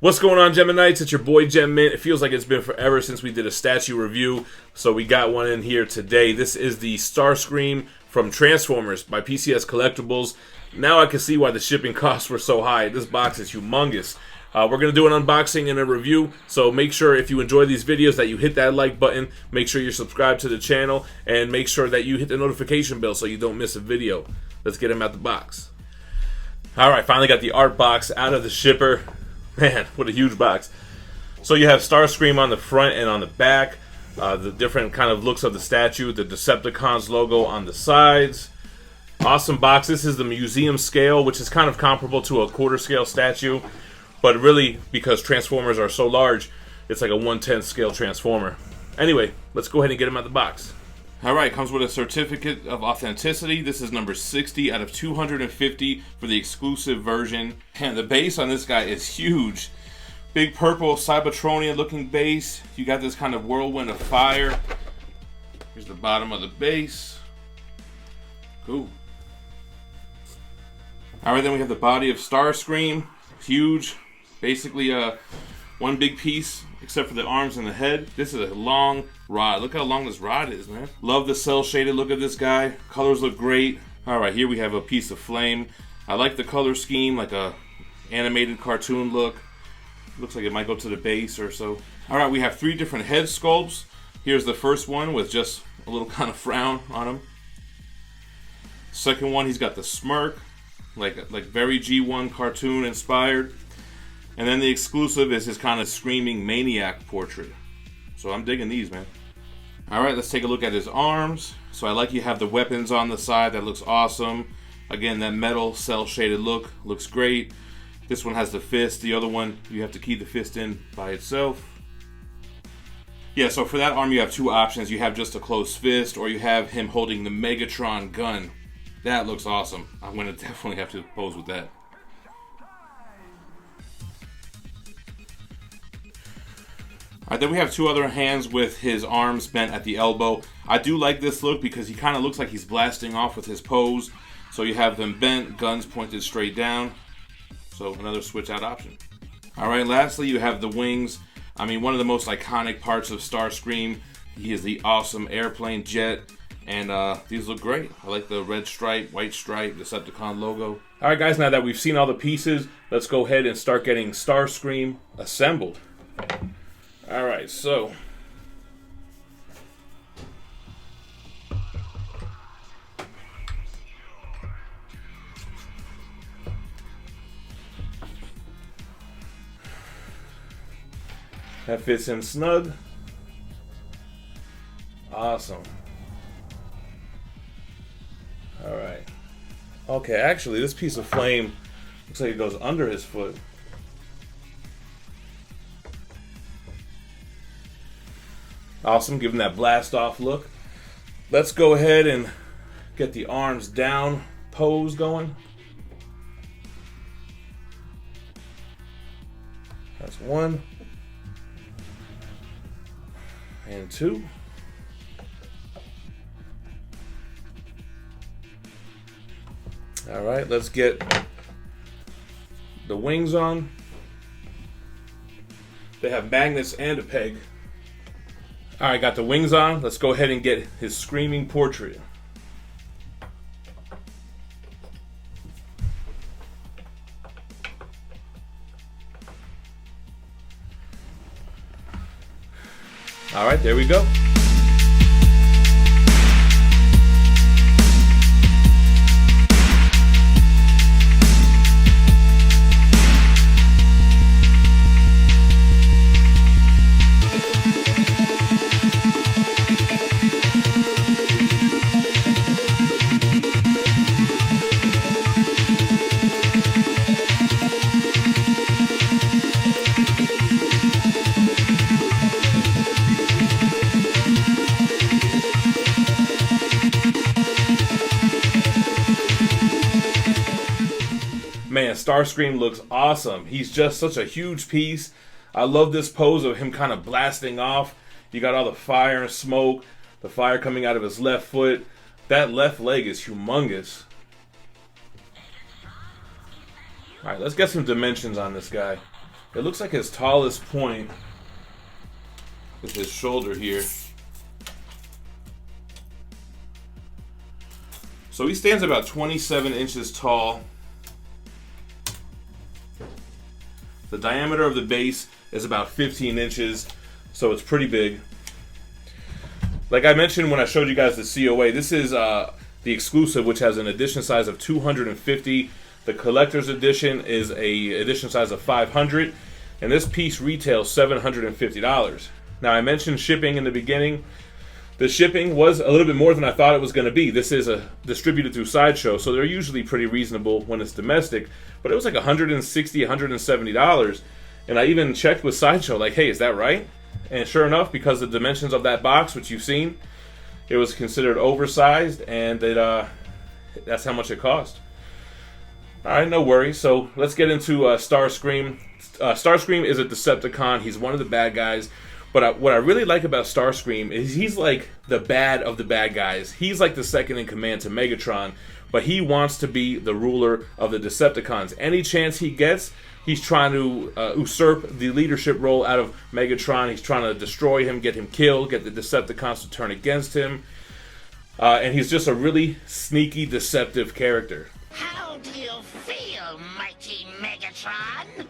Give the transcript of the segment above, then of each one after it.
What's going on, GemMintCs? It's your boy GemMint. It feels like it's been forever since we did a statue review, so we got one in here today. This is the STARSCREAM from Transformers by PCS Collectibles. Now I can see why the shipping costs were so high. This box is humongous. We're going to do an unboxing and a review, so make sure if you enjoy these videos that you hit that like button, make sure you're subscribed to the channel, and make sure that you hit the notification bell so you don't miss a video. Let's get them out the box. Alright, finally got the art box out of the shipper. Man, what a huge box. So you have STARSCREAM on the front and on the back. The different kind of looks of the statue. The Decepticons logo on the sides. Awesome box. This is the museum scale, which is kind of comparable to a quarter scale statue. But really, because Transformers are so large, it's like a 1/10 scale Transformer. Anyway, let's go ahead and get him out of the box. Alright, comes with a certificate of authenticity. This is number 60 out of 250 for the exclusive version. And the base on this guy is huge. Big purple Cybertronian looking base. You got this kind of whirlwind of fire. Here's the bottom of the base. Cool. Alright, then we have the body of STARSCREAM. Huge. Basically one big piece, except for the arms and the head. This is a long rod. Look how long this rod is, man. Love the cell shaded look of this guy. Colors look great. Alright, here we have a piece of flame. I like the color scheme, like a animated cartoon look. Looks like it might go to the base or so. Alright, we have 3 different head sculpts. Here's the first one with just a little kind of frown on him. Second one, he's got the smirk, like very G1 cartoon inspired. And then the exclusive is his kind of screaming maniac portrait. So I'm digging these, man. Alright, let's take a look at his arms. So I like you have the weapons on the side. That looks awesome. Again, that metal cell shaded look looks great. This one has the fist. The other one, you have to key the fist in by itself. Yeah, so for that arm you have 2 options. You have just a closed fist, or you have him holding the Megatron gun. That looks awesome. I'm going to definitely have to pose with that. Alright, then we have 2 other hands with his arms bent at the elbow. I do like this look because he kind of looks like he's blasting off with his pose. So you have them bent, guns pointed straight down. So another switch out option. Alright, lastly you have the wings. I mean, one of the most iconic parts of STARSCREAM. He is the awesome airplane jet. And these look great. I like the red stripe, white stripe, Decepticon logo. Alright guys, now that we've seen all the pieces, let's go ahead and start getting STARSCREAM assembled. Alright, so that fits in snug. Awesome. Alright. Okay, actually this piece of flame looks like it goes under his foot. Awesome, give him that blast off look. Let's go ahead and get the arms down pose going. That's 1 and 2. Alright, let's get the wings on. They have magnets and a peg. Alright, got the wings on. Let's go ahead and get his screaming portrait. Alright, there we go. Man, STARSCREAM looks awesome. He's just such a huge piece. I love this pose of him kind of blasting off. You got all the fire and smoke, the fire coming out of his left foot. That left leg is humongous. Alright, let's get some dimensions on this guy. It looks like his tallest point is his shoulder here. So he stands about 27 inches tall. The diameter of the base is about 15 inches, so it's pretty big. Like I mentioned when I showed you guys the COA, this is the exclusive, which has an edition size of 250. The collector's edition is a edition size of 500, and this piece retails $750. Now I mentioned shipping in the beginning. The shipping was a little bit more than I thought it was going to be. This is distributed through Sideshow, so they're usually pretty reasonable when it's domestic. But it was like $160, $170. And I even checked with Sideshow, like, hey, is that right? And sure enough, because the dimensions of that box, which you've seen, it was considered oversized, and that's how much it cost. All right, no worries. So let's get into Starscream. Starscream is a Decepticon. He's one of the bad guys. But what I really like about Starscream is he's like the bad of the bad guys. He's like the second in command to Megatron, but he wants to be the ruler of the Decepticons. Any chance he gets, he's trying to usurp the leadership role out of Megatron. He's trying to destroy him, get him killed, get the Decepticons to turn against him. And he's just a really sneaky, deceptive character. How do you feel, mighty Megatron?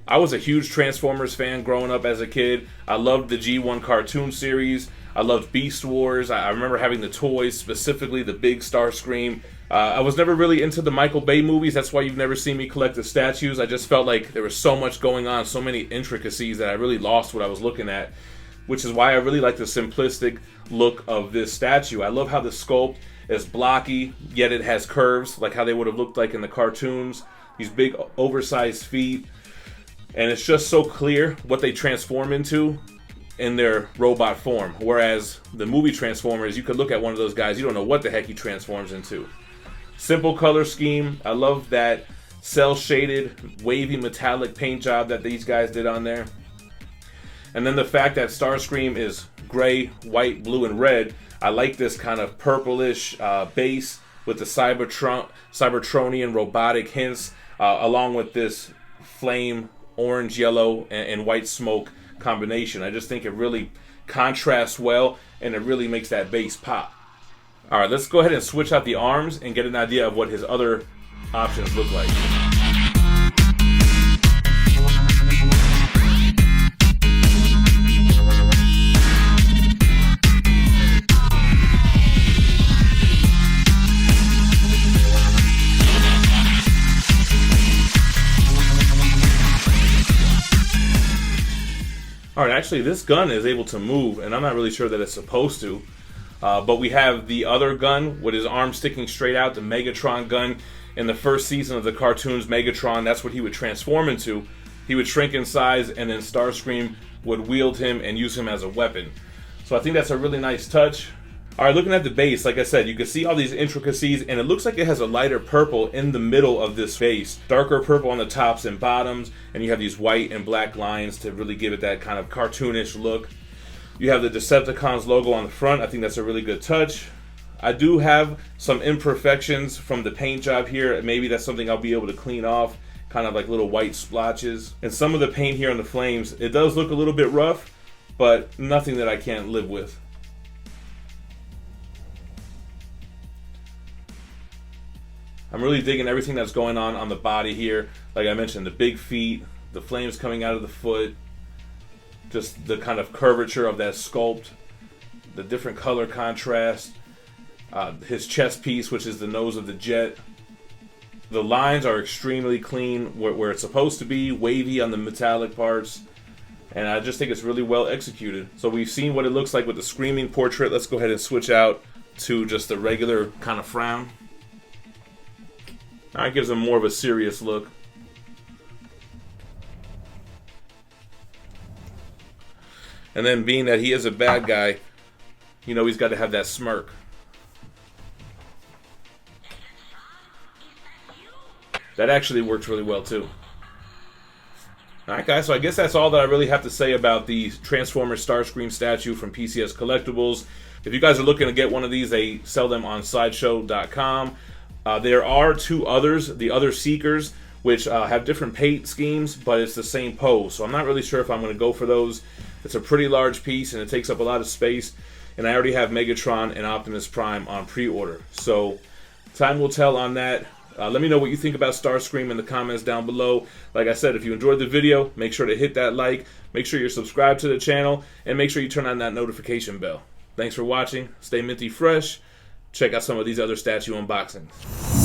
I was a huge Transformers fan growing up as a kid. I loved the G1 cartoon series. I loved Beast Wars. I remember having the toys, specifically the big Starscream. I was never really into the Michael Bay movies. That's why you've never seen me collect the statues. I just felt like there was so much going on, so many intricacies that I really lost what I was looking at, which is why I really like the simplistic look of this statue. I love how the sculpt is blocky, yet it has curves, like how they would have looked like in the cartoons. These big, oversized feet. And it's just so clear what they transform into in their robot form. Whereas the movie Transformers, you could look at one of those guys, you don't know what the heck he transforms into. Simple color scheme. I love that cel-shaded, wavy, metallic paint job that these guys did on there. And then the fact that Starscream is gray, white, blue, and red. I like this kind of purplish base with the Cybertronian robotic hints, along with this flame orange, yellow, and white smoke combination. I just think it really contrasts well, and it really makes that base pop. All right, let's go ahead and switch out the arms and get an idea of what his other options look like. Alright, actually this gun is able to move, and I'm not really sure that it's supposed to. But we have the other gun with his arm sticking straight out, the Megatron gun. In the first season of the cartoons, Megatron, that's what he would transform into. He would shrink in size, and then Starscream would wield him and use him as a weapon. So I think that's a really nice touch. Alright, looking at the base, like I said, you can see all these intricacies, and it looks like it has a lighter purple in the middle of this base. Darker purple on the tops and bottoms, and you have these white and black lines to really give it that kind of cartoonish look. You have the Decepticons logo on the front. I think that's a really good touch. I do have some imperfections from the paint job here. Maybe that's something I'll be able to clean off, kind of like little white splotches. And some of the paint here on the flames, it does look a little bit rough, but nothing that I can't live with. I'm really digging everything that's going on the body here. Like I mentioned, the big feet, the flames coming out of the foot, just the kind of curvature of that sculpt, the different color contrast, his chest piece, which is the nose of the jet. The lines are extremely clean where it's supposed to be, wavy on the metallic parts, and I just think it's really well executed. So we've seen what it looks like with the screaming portrait. Let's go ahead and switch out to just the regular kind of frown. That gives him more of a serious look. And then being that he is a bad guy, you know he's got to have that smirk. That actually works really well too. Alright guys, so I guess that's all that I really have to say about the Transformers STARSCREAM Statue from PCS Collectibles. If you guys are looking to get one of these, they sell them on Sideshow.com. There are two others, the other Seekers, which have different paint schemes, but it's the same pose. So I'm not really sure if I'm going to go for those. It's a pretty large piece, and it takes up a lot of space. And I already have Megatron and Optimus Prime on pre-order. So time will tell on that. Let me know what you think about Starscream in the comments down below. Like I said, if you enjoyed the video, make sure to hit that like, make sure you're subscribed to the channel, and make sure you turn on that notification bell. Thanks for watching. Stay minty fresh. Check out some of these other statue unboxings.